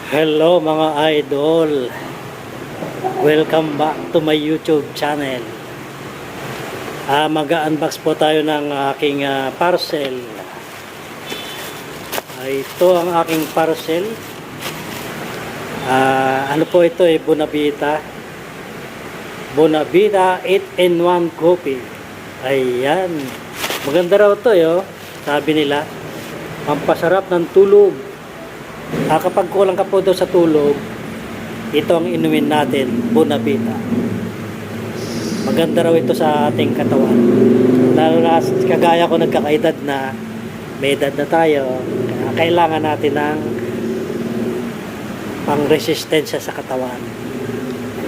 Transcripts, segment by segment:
Hello mga idol, welcome back to my YouTube channel. Mag-unbox po tayo ng aking parcel. Ito ang aking parcel. Ano po ito, Bonavita 8-in-1 coffee. Ayan, maganda raw ito, sabi nila, pampasarap ng tulog. Kapag kulang ka po daw sa tulog, ito ang inumin natin, Bonavita. Maganda raw ito sa ating katawan. Lalo na kagaya ko, nagkakaedad na, may edad na tayo, kailangan natin ng pang-resistensya sa katawan.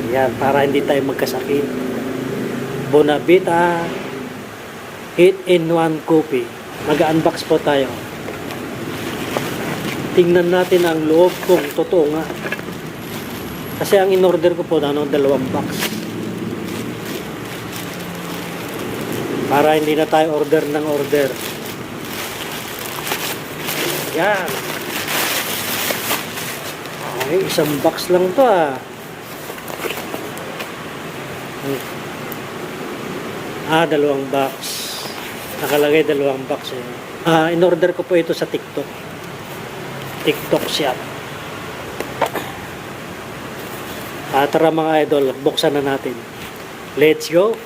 Ayan, para hindi tayo magkasakit. Bonavita 8-in-1 coffee. Mag-unbox po tayo. Tingnan natin ang loob kung totoo nga. Kasi ang in-order ko po, dalawang box. Para hindi na tayo order ng order. Yan. Okay, isang box lang to dalawang box. Nakalagay dalawang box in-order ko po ito sa TikTok shop. Tara mga idol, buksan na natin. Let's go!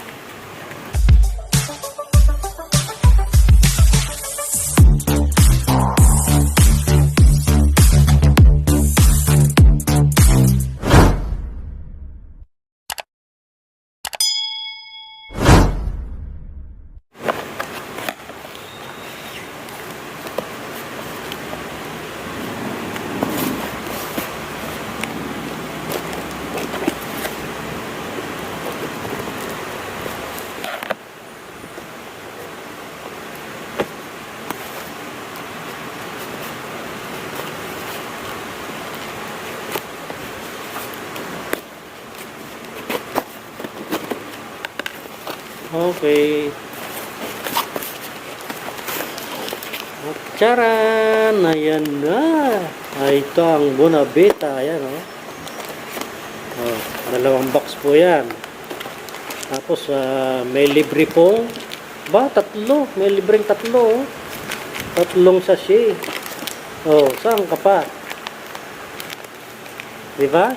Okay. Charan! Ayan na. Ito ang Bonavita. Ayan dalawang box po yan. Tapos may libre po. Tatlo. May libreng tatlo. Tatlong sachet. Saan ka pa? Diba?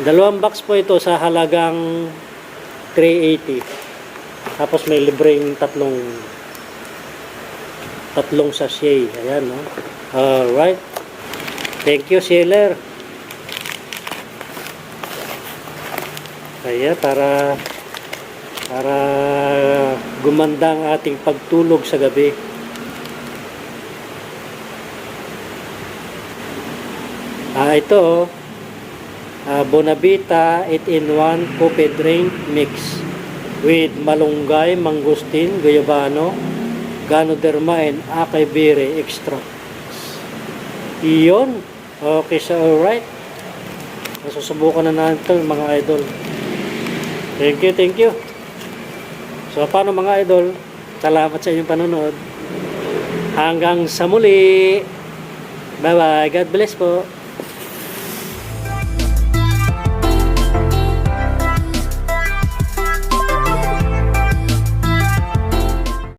Dalawang box po ito sa halagang 380. Tapos may libreng tatlong sachet. Ayan, alright. Thank you, seller. Kaya para gumanda ang ating pagtulog sa gabi. Ito Bonavita 8-in-1 coffee drink mix with malunggay, mangustin, guyabano, ganoderma, and acai berry extract. Iyon. Okay, so alright. Masusubukan na natin mga idol. Thank you. So paano mga idol? Salamat sa inyong panonood. Hanggang sa muli. Bye bye. God bless po.